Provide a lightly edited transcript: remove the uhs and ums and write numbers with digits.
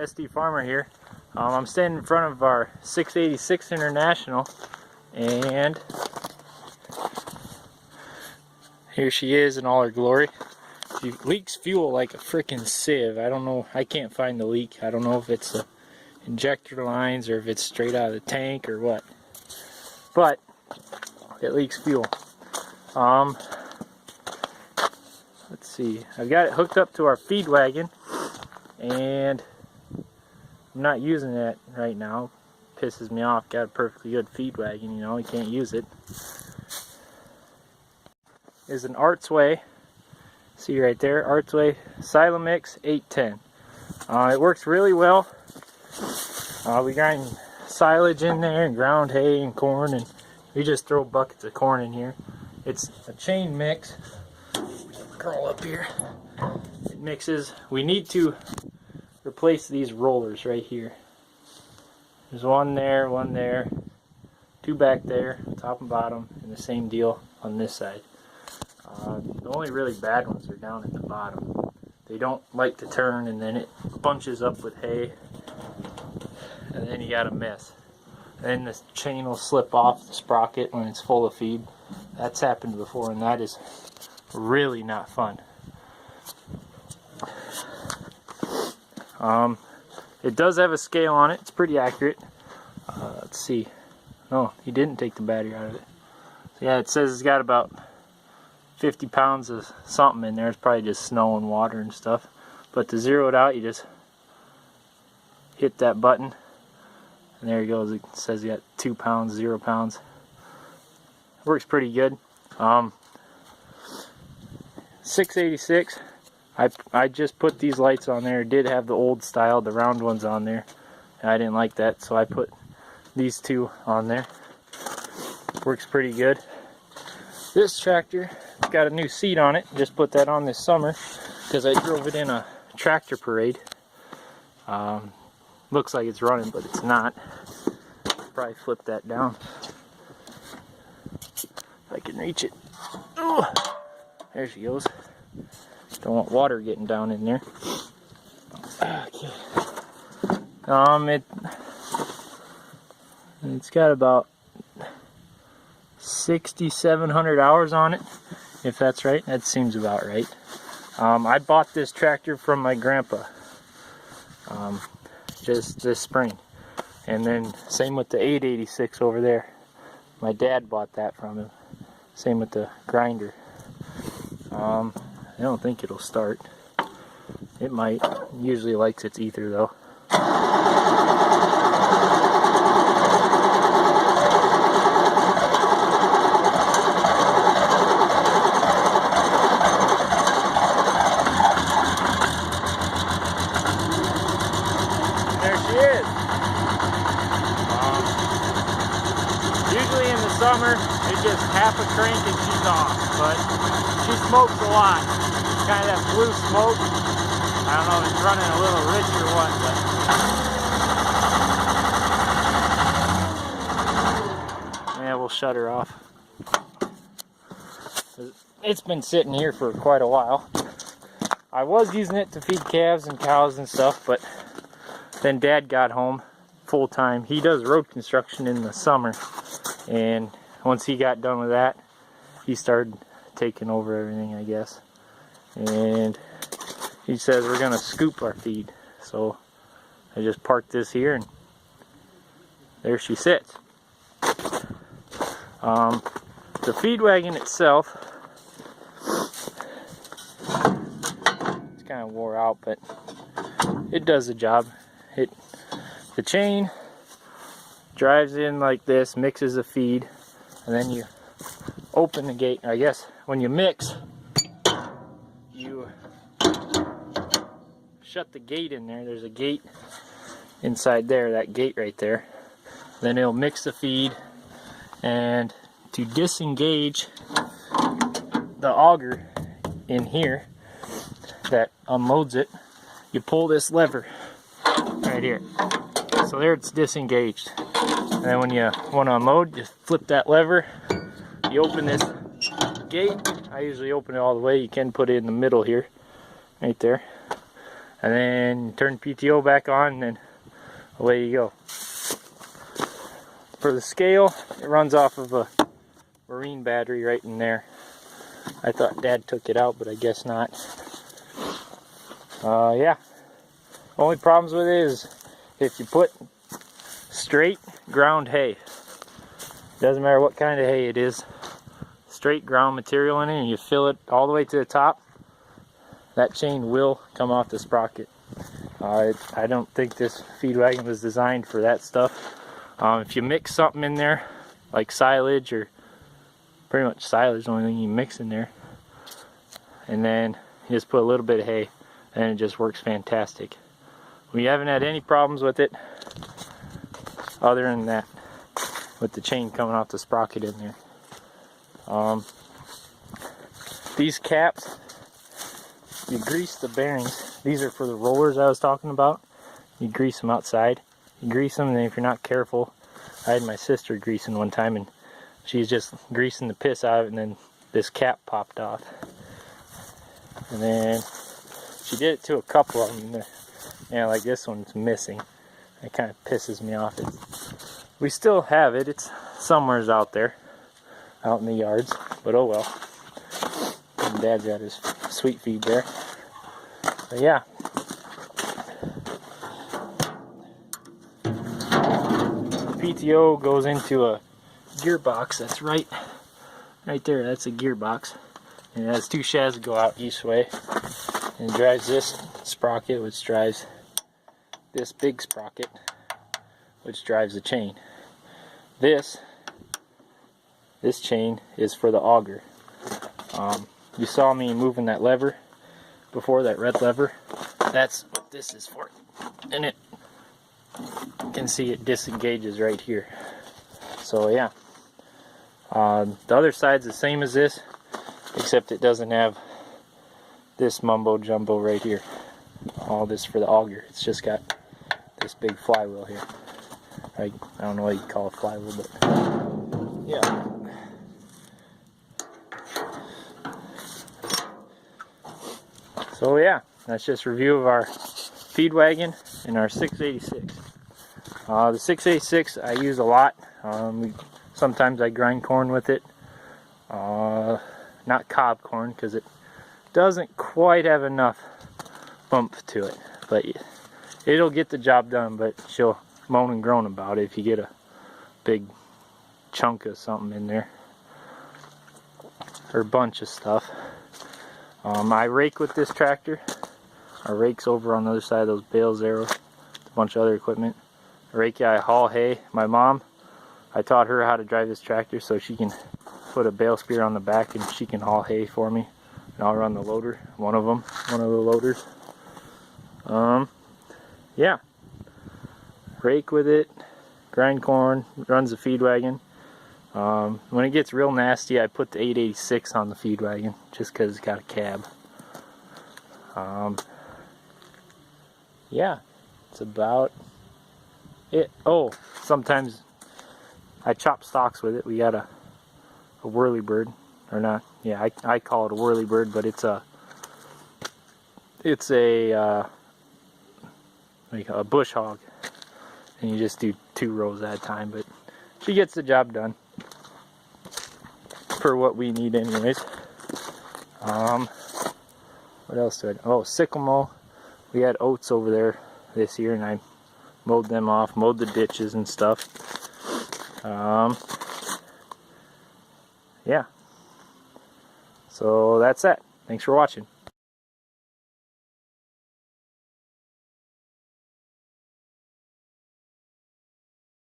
SD Farmer here. I'm standing in front of our 686 International, and here she is in all her glory. She leaks fuel like a freaking sieve. I don't know, I can't find the leak. I don't know if it's the injector lines or if it's straight out of the tank or what, but it leaks fuel. Let's see, I've got it hooked up to our feed wagon, and I'm not using it right now. Pisses me off. Got a perfectly good feed wagon, you know, you can't use it. Is an Artsway, see right there, Artsway Silamix 810. It works really well. We grind silage in there and ground hay and corn, and we just throw buckets of corn in here. It's a chain mix. Crawl up here. It mixes. We need to replace these rollers right here. There's one there, two back there, top and bottom, and the same deal on this side. The only really bad ones are down at the bottom. They don't like to turn, and then it bunches up with hay, and then you got a mess. Then the chain will slip off the sprocket when it's full of feed. That's happened before, and that is really not fun. It does have a scale on it. It's pretty accurate. Let's see. No, he didn't take the battery out of it. So yeah, it says it's got about 50 pounds of something in there. It's probably just snow and water and stuff. But to zero it out, you just hit that button, and there it goes. It says you got 2 pounds, 0 pounds. Works pretty good. 686. I just put these lights on there. It did have the old style, the round ones on there. I didn't like that, so I put these two on there. Works pretty good. This tractor got a new seat on it. Just put that on this summer because I drove it in a tractor parade. Looks like it's running, but it's not. Probably flip that down if I can reach it. Ooh, there she goes. Don't want water getting down in there. Okay. It's got about 6,700 hours on it, if that's right. That seems about right. I bought this tractor from my grandpa just this spring, and then same with the 886 over there. My dad bought that from him. Same with the grinder. I don't think it'll start. It might. It usually likes its ether though. There she is. Usually in the summer, it's just half a crank and she's off, but she smokes a lot. Kind of that blue smoke. I don't know if it's running a little rich or what, but yeah, we'll shut her off. It's been sitting here for quite a while. I was using it to feed calves and cows and stuff, but then Dad got home full time. He does road construction in the summer, and once he got done with that, he started taking over everything, I guess. And he says we're gonna scoop our feed, so I just parked this here, and there she sits. The feed wagon itself, it's kind of wore out, but it does the job. The chain drives in like this, mixes the feed, and then you open the gate. I guess when you mix, you shut the gate in there. There's a gate inside there, that gate right there. Then it'll mix the feed, and to disengage the auger in here that unloads it, you pull this lever right here. So there it's disengaged. And then when you want to unload, you flip that lever, you open this gate. I usually open it all the way. You can put it in the middle here, right there. and then turn PTO back on, and then away you go. For the scale, it runs off of a marine battery right in there. I thought Dad took it out, but I guess not. Yeah. Only problems with it is if you put straight ground hay. Doesn't matter what kind of hay it is. Straight ground material in it, and you fill it all the way to the top, that chain will come off the sprocket. I don't think this feed wagon was designed for that stuff. If you mix something in there, like silage, or pretty much silage, the only thing you mix in there, and then you just put a little bit of hay, and it just works fantastic. We haven't had any problems with it other than that, with the chain coming off the sprocket in there. These caps, you grease the bearings. These are for the rollers I was talking about. You grease them outside. You grease them, and then if you're not careful, I had my sister greasing one time, and she's just greasing the piss out of it, and then this cap popped off. And then she did it to a couple of them. Yeah, like this one's missing. It kind of pisses me off. We still have it. It's somewheres out there, out in the yards. But oh well. And Dad's got his sweet feed there. But yeah. The PTO goes into a gearbox that's right there. That's a gearbox. And it has two shafts that go out each way. And it drives this sprocket, which drives this big sprocket, which drives the chain. This chain is for the auger. You saw me moving that lever before, that red lever. That's what this is for. And you can see it disengages right here. So yeah. The other side's the same as this, except it doesn't have this mumbo jumbo right here. All this for the auger. It's just got this big flywheel here. I don't know what you call a flywheel, but yeah. So yeah, that's just a review of our feed wagon and our 686. The 686 I use a lot. Sometimes I grind corn with it. Not cob corn, because it doesn't quite have enough bump to it. But it'll get the job done, but she'll moan and groan about it if you get a big chunk of something in there, or a bunch of stuff. I rake with this tractor. Our rake's over on the other side of those bales there with a bunch of other equipment. Rake, I haul hay. My mom, I taught her how to drive this tractor so she can put a bale spear on the back and she can haul hay for me, and I'll run the loader, one of the loaders. Yeah, rake with it, grind corn, runs the feed wagon. When it gets real nasty, I put the 886 on the feed wagon just because it's got a cab. Yeah, it's about it. Oh, sometimes I chop stalks with it. We got a whirlybird, or not? Yeah, I call it a whirlybird, but it's a like a bush hog, and you just do 2 rows at a time. But she gets the job done for what we need, anyways. What else did I? Oh, sickle mow. We had oats over there this year, and I mowed them off, mowed the ditches and stuff. Yeah. So that's that. Thanks for watching.